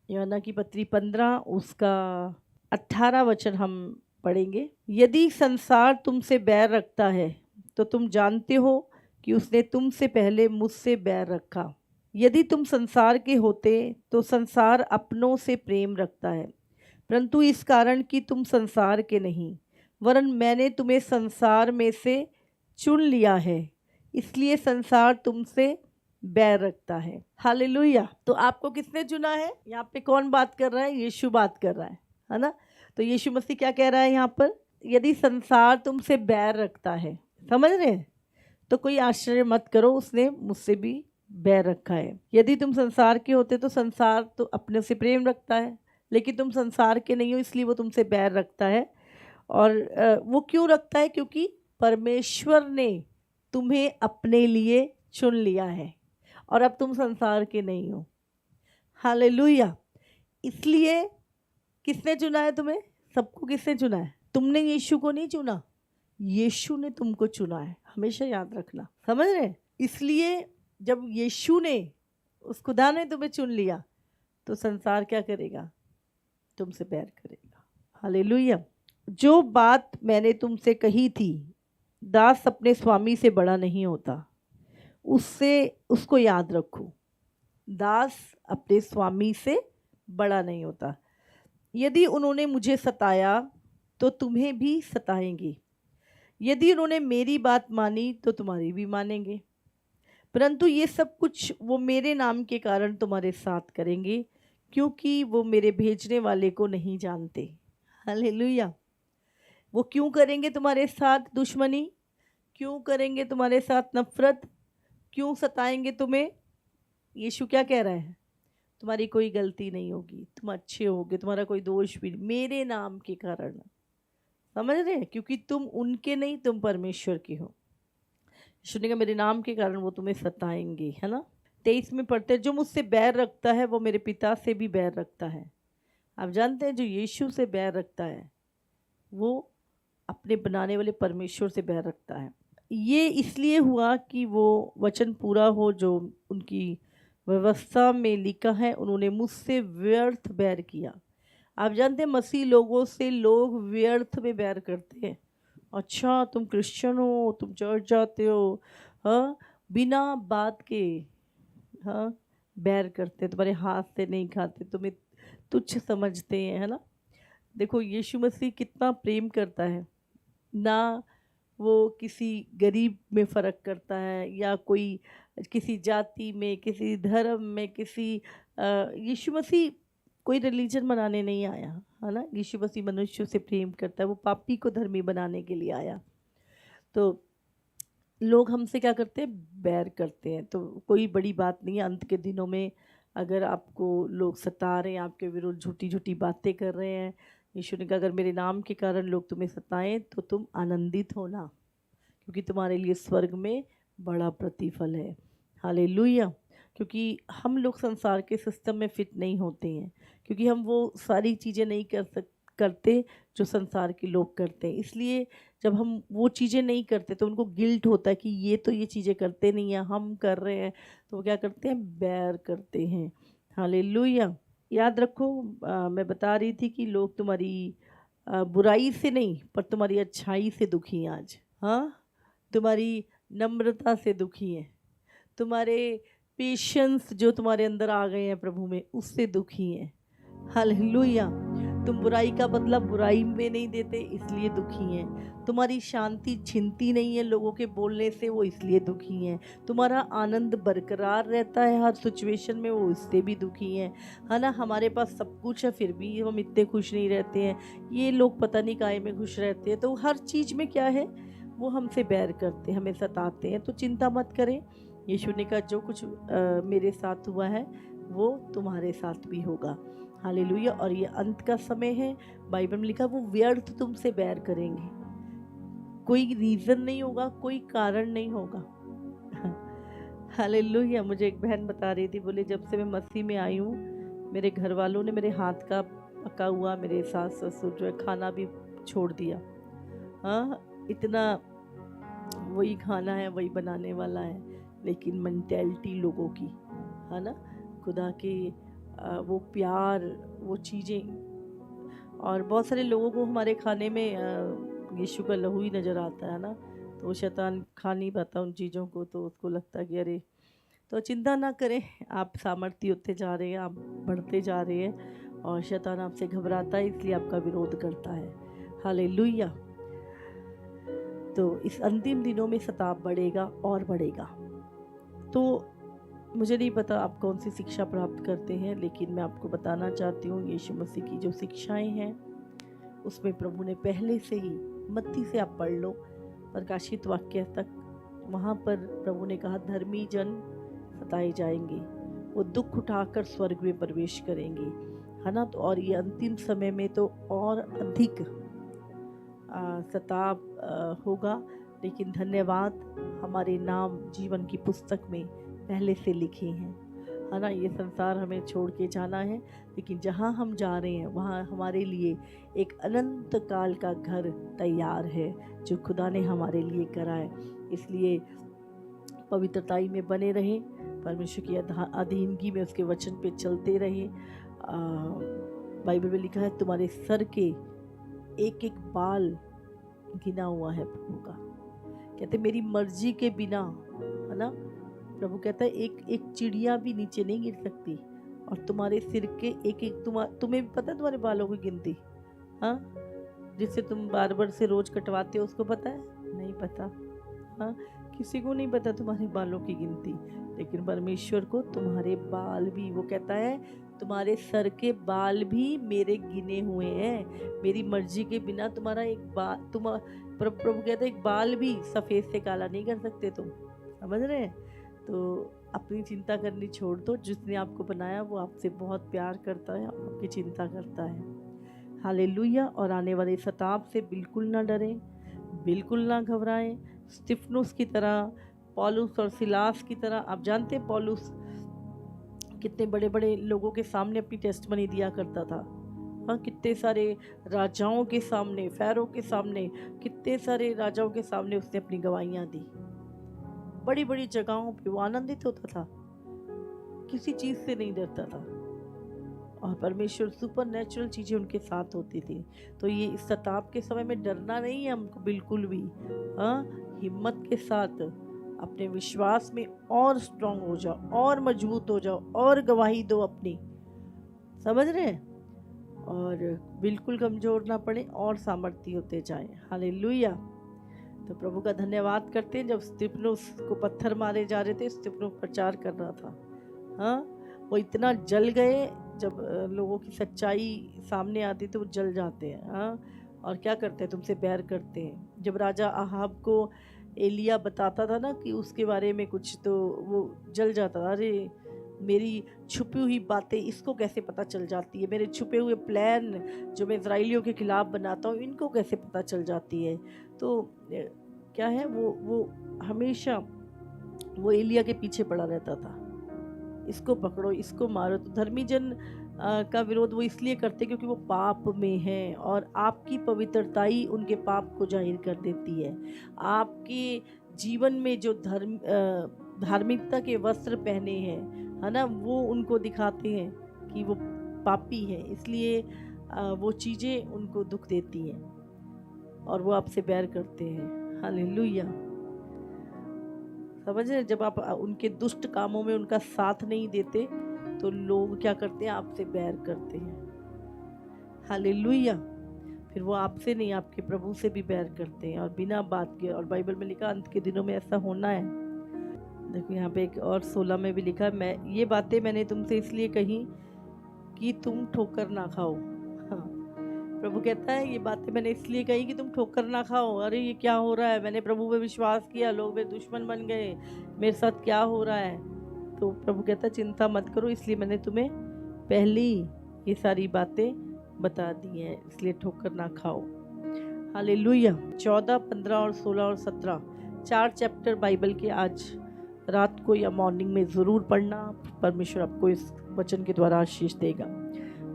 यूहन्ना की पत्री 15 उसका 18 वचन हम पढ़ेंगे। यदि संसार तुमसे बैर रखता है तो तुम जानते हो कि उसने तुमसे पहले मुझसे बैर रखा। यदि तुम संसार के होते तो संसार अपनों से प्रेम रखता है, परंतु इस कारण कि तुम संसार के नहीं वरन मैंने तुम्हें संसार में से चुन लिया है, इसलिए संसार तुमसे बैर रखता है। हालेलुया। तो आपको किसने चुना है? यहाँ पे कौन बात कर रहा है? यीशु बात कर रहा है ना। तो यीशु मसीह क्या कह रहा है यहाँ पर? यदि संसार तुमसे बैर रखता है, समझ रहे हैं? तो कोई आश्चर्य मत करो, उसने मुझसे भी बैर रखा है। यदि तुम संसार के होते तो संसार तो अपने से प्रेम रखता है, लेकिन तुम संसार के नहीं हो इसलिए वो तुमसे बैर रखता है। और वो क्यों रखता है? क्योंकि परमेश्वर ने तुम्हें अपने लिए चुन लिया है और अब तुम संसार के नहीं हो। हालेलुया। इसलिए किसने चुना है तुम्हें? सबको किसने चुना है? तुमने यीशु को नहीं चुना, यीशु ने तुमको चुना है। हमेशा याद रखना, समझ रहे? इसलिए जब यीशु ने, उस खुदा ने तुम्हें चुन लिया तो संसार क्या करेगा? तुमसे बैर करेगा। हालेलुया। जो बात मैंने तुमसे कही थी, दास अपने स्वामी से बड़ा नहीं होता, उसको याद रखो। दास अपने स्वामी से बड़ा नहीं होता। यदि उन्होंने मुझे सताया तो तुम्हें भी सताएंगे, यदि उन्होंने मेरी बात मानी तो तुम्हारी भी मानेंगे, परंतु ये सब कुछ वो मेरे नाम के कारण तुम्हारे साथ करेंगे, क्योंकि वो मेरे भेजने वाले को नहीं जानते। हालेलुया। वो क्यों करेंगे तुम्हारे साथ दुश्मनी? क्यों करेंगे तुम्हारे साथ नफरत? क्यों सताएंगे तुम्हें? यीशु क्या कह रहा है? तुम्हारी कोई गलती नहीं होगी, तुम अच्छे होगे, तुम्हारा कोई दोष भी नहीं, मेरे नाम के कारण। समझ रहे हैं? क्योंकि तुम उनके नहीं, तुम परमेश्वर के हो। यीशु ने कहा मेरे नाम के कारण वो तुम्हें सताएंगे, है ना। 23 में पढ़ते हैं, जो मुझसे बैर रखता है वो मेरे पिता से भी बैर रखता है। आप जानते हैं जो यीशु से बैर रखता है वो अपने बनाने वाले परमेश्वर से बैर रखता है। ये इसलिए हुआ कि वो वचन पूरा हो जो उनकी व्यवस्था में लिखा है, उन्होंने मुझसे व्यर्थ बैर किया। आप जानते हैं मसीह लोगों से लोग व्यर्थ में बैर करते हैं। अच्छा तुम क्रिश्चियन हो, तुम चर्च जाते हो, हाँ, बिना बात के, हाँ, बैर करते हैं, तुम्हारे हाथ से नहीं खाते, तुम्हें तुच्छ समझते हैं, है ना। देखो यीशु मसीह कितना प्रेम करता है ना। वो किसी गरीब में फ़र्क करता है या कोई किसी जाति में, किसी धर्म में, किसी यीशु मसीह कोई रिलीजन बनाने नहीं आया, है ना। यीशु मसीह मनुष्य से प्रेम करता है, वो पापी को धर्मी बनाने के लिए आया। तो लोग हमसे क्या करते हैं? बैर करते हैं। तो कोई बड़ी बात नहीं है। अंत के दिनों में अगर आपको लोग सता रहे हैं, आपके विरुद्ध झूठी झूठी बातें कर रहे हैं, यीशु ने कहा अगर मेरे नाम के कारण लोग तुम्हें सताएं तो तुम आनंदित होना, क्योंकि तुम्हारे लिए स्वर्ग में बड़ा प्रतिफल है। हालेलुया। क्योंकि हम लोग संसार के सिस्टम में फिट नहीं होते हैं, क्योंकि हम वो सारी चीज़ें नहीं करते जो संसार के लोग करते हैं। इसलिए जब हम वो चीज़ें नहीं करते तो उनको गिल्ट होता है कि ये तो ये चीज़ें करते नहीं हैं, हम कर रहे हैं, तो वो क्या करते हैं? बैर करते हैं। हालेलुया। याद रखो, मैं बता रही थी कि लोग तुम्हारी बुराई से नहीं पर तुम्हारी अच्छाई से दुखी हैं आज। हाँ, तुम्हारी नम्रता से दुखी हैं, तुम्हारे पेशेंस जो तुम्हारे अंदर आ गए हैं प्रभु में, उससे दुखी हैं। हालेलुया। तुम बुराई का बदला बुराई में नहीं देते, इसलिए दुखी हैं। तुम्हारी शांति छिनती नहीं है लोगों के बोलने से, वो इसलिए दुखी हैं। तुम्हारा आनंद बरकरार रहता है हर सिचुएशन में, वो इससे भी दुखी हैं, है ना। हमारे पास सब कुछ है फिर भी हम इतने खुश नहीं रहते हैं। ये लोग पता नहीं काहे में खुश रहते हैं। तो हर चीज़ में क्या है? वो हमसे बैर करते हैं, हमें सताते हैं। तो चिंता मत करें। यीशु ने कहा जो कुछ मेरे साथ हुआ है वो तुम्हारे साथ भी होगा। हालेलुया। और ये अंत का समय है। बाइबल में लिखा वो व्यर्थ तुमसे बैर करेंगे, कोई रीज़न नहीं होगा, कोई कारण नहीं होगा। हालेलुया। मुझे एक बहन बता रही थी, बोले जब से मैं मसीह में आई हूँ मेरे घर वालों ने मेरे हाथ का पका हुआ, मेरे सास ससुर जो है खाना भी छोड़ दिया। हाँ, इतना वही खाना है, वही बनाने वाला है, लेकिन मेंटेलिटी लोगों की, है ना, खुदा के वो प्यार, वो चीज़ें। और बहुत सारे लोगों को हमारे खाने में यीशु का लहू ही नज़र आता है ना, तो वो शैतान खा नहीं पाता उन चीज़ों को, तो उसको लगता है कि अरे। तो चिंता ना करें, आप सामर्थ्य होते जा रहे हैं, आप बढ़ते जा रहे हैं, और शैतान आपसे घबराता है, इसलिए आपका विरोध करता है। हालेलुया। तो इस अंतिम दिनों में सताव बढ़ेगा और बढ़ेगा। तो मुझे नहीं पता आप कौन सी शिक्षा प्राप्त करते हैं, लेकिन मैं आपको बताना चाहती हूँ यीशु मसीह की जो शिक्षाएं हैं उसमें प्रभु ने पहले से ही, मत्ती से आप पढ़ लो प्रकाशित वाक्य तक, वहाँ पर प्रभु ने कहा धर्मी जन सताए जाएंगे, वो दुख उठाकर स्वर्ग में प्रवेश करेंगे, है ना। तो और ये अंतिम समय में तो और अधिक सताव होगा, लेकिन धन्यवाद हमारे नाम जीवन की पुस्तक में पहले से लिखे हैं, है ना। ये संसार हमें छोड़ के जाना है, लेकिन जहाँ हम जा रहे हैं वहाँ हमारे लिए एक अनंत काल का घर तैयार है जो खुदा ने हमारे लिए करा है। इसलिए पवित्रताई में बने रहें, परमेश्वर की अधीनगी में उसके वचन पे चलते रहें। बाइबल में लिखा है तुम्हारे सर के एक एक बाल गिना हुआ है प्रभु का। कहते मेरी मर्जी के बिना, है ना, प्रभु कहता है एक एक चिड़िया भी नीचे नहीं गिर सकती, और तुम्हारे सिर के एक एक तुम्हें भी पता है तुम्हारे बालों की गिनती? हाँ, जिससे तुम बार्बर से रोज कटवाते हो उसको पता है? नहीं पता। हाँ, किसी को नहीं पता तुम्हारे बालों की गिनती, लेकिन परमेश्वर को तुम्हारे बाल भी, वो कहता है तुम्हारे सर के बाल भी मेरे गिने हुए हैं। मेरी मर्जी के बिना तुम्हारा एक बाल, प्रभु कहता है एक बाल भी सफ़ेद से काला नहीं कर सकते तुम, समझ रहे हैं। तो अपनी चिंता करनी छोड़ दो, जिसने आपको बनाया वो आपसे बहुत प्यार करता है, आपकी चिंता करता है। हालेलुया। और आने वाले सताव से बिल्कुल ना डरें, बिल्कुल ना घबराएं। स्तिफनुस की तरह, पौलुस और सिलास की तरह, आप जानते हैं पौलुस कितने बड़े बड़े लोगों के सामने अपनी टेस्टमनी दिया करता था। हाँ, कितने सारे राजाओं के सामने, फ़ैरो के सामने, कितने सारे राजाओं के सामने उसने अपनी गवाहियाँ दी। बड़ी बड़ी जगहों पे वो आनंदित होता था, किसी चीज़ से नहीं डरता था, और परमेश्वर सुपर नेचुरल चीज़ें उनके साथ होती थी। तो ये इस सताव के समय में डरना नहीं है हमको बिल्कुल भी। हाँ, हिम्मत के साथ अपने विश्वास में और स्ट्रांग हो जाओ, और मजबूत हो जाओ, और गवाही दो अपनी, समझ रहे हैं, और बिल्कुल कमज़ोर ना पड़े और सामर्थ्य होते जाएं। हालेलुया। तो प्रभु का धन्यवाद करते हैं। जब स्तिफनुस को पत्थर मारे जा रहे थे, स्तिफनुस प्रचार कर रहा था। हाँ, वो इतना जल गए, जब लोगों की सच्चाई सामने आती तो वो जल जाते हैं। हाँ, और क्या करते हैं, तुमसे बैर करते हैं। जब राजा आहाब को एलिया बताता था ना कि उसके बारे में कुछ, तो वो जल जाता था। अरे मेरी छुपी हुई बातें इसको कैसे पता चल जाती है, मेरे छुपे हुए प्लान जो मैं इजराइलियों के खिलाफ बनाता हूँ इनको कैसे पता चल जाती है। तो क्या है, वो हमेशा वो एलिया के पीछे पड़ा रहता था, इसको पकड़ो, इसको मारो। तो धर्मी जन का विरोध वो इसलिए करते क्योंकि वो पाप में है, और आपकी पवित्रता ही उनके पाप को जाहिर कर देती है। आपके जीवन में जो धार्मिकता के वस्त्र पहने हैं, है ना, वो उनको दिखाते हैं कि वो पापी है, इसलिए वो चीज़ें उनको दुख देती हैं और वो आपसे बैर करते हैं। हालेलुया। समझ रहे, जब आप उनके दुष्ट कामों में उनका साथ नहीं देते तो लोग क्या करते हैं, आपसे बैर करते हैं। हालेलुया। फिर वो आपसे नहीं, आपके प्रभु से भी बैर करते हैं, और बिना बात के। और बाइबल में लिखा अंत के दिनों में ऐसा होना है। देखो यहाँ पे एक और 16 में भी लिखा, मैं ये बातें मैंने तुमसे इसलिए कही कि तुम ठोकर ना खाओ। हाँ, प्रभु कहता है ये बातें मैंने इसलिए कही कि तुम ठोकर ना खाओ। अरे ये क्या हो रहा है, मैंने प्रभु पे विश्वास किया, लोग मेरे दुश्मन बन गए, मेरे साथ क्या हो रहा है। तो प्रभु कहता है चिंता मत करो, इसलिए मैंने तुम्हें पहले ही ये सारी बातें बता दी हैं, इसलिए ठोकर ना खाओ। हालेलुया। 14, 15 और 16 और 17 4 चैप्टर बाइबल के आज रात को या मॉर्निंग में ज़रूर पढ़ना, परमेश्वर आपको इस वचन के द्वारा आशीष देगा।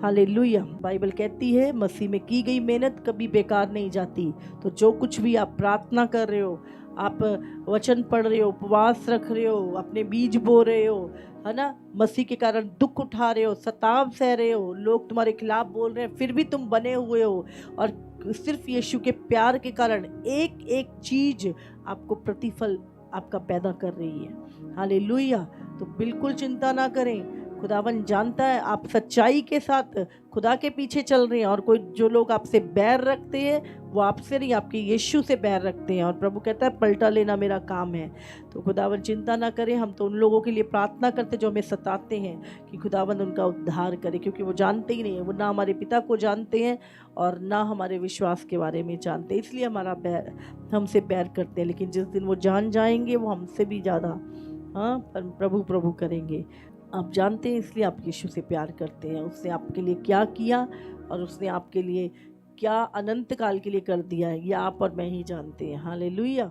हालेलुया। बाइबल कहती है मसीह में की गई मेहनत कभी बेकार नहीं जाती। तो जो कुछ भी आप प्रार्थना कर रहे हो, आप वचन पढ़ रहे हो, उपवास रख रहे हो, अपने बीज बो रहे हो, है ना, मसीह के कारण दुख उठा रहे हो, सताव सह रहे हो, लोग तुम्हारे खिलाफ बोल रहे हैं, फिर भी तुम बने हुए हो, और सिर्फ यीशु के प्यार के कारण एक एक चीज आपको प्रतिफल आपका पैदा कर रही है। हालेलुया। तो बिल्कुल चिंता ना करें, खुदावन जानता है आप सच्चाई के साथ खुदा के पीछे चल रहे हैं, और कोई जो लोग आपसे बैर रखते हैं वो आपसे नहीं, आपके यीशु से बैर रखते हैं, और प्रभु कहता है पलटा लेना मेरा काम है। तो खुदावन चिंता ना करें, हम तो उन लोगों के लिए प्रार्थना करते जो हमें सताते हैं कि खुदावन उनका उद्धार करे, क्योंकि वो जानते ही नहीं है, वो ना हमारे पिता को जानते हैं और ना हमारे विश्वास के बारे में जानते, इसलिए हमारा बैर हमसे बैर करते हैं। लेकिन जिस दिन वो जान जाएंगे वो हमसे भी ज़्यादा हाँ प्रभु प्रभु करेंगे। आप जानते हैं, इसलिए आप यीशु से प्यार करते हैं। उसने आपके लिए क्या किया और उसने आपके लिए क्या अनंत काल के लिए कर दिया है, ये आप और मैं ही जानते हैं। हालेलुया।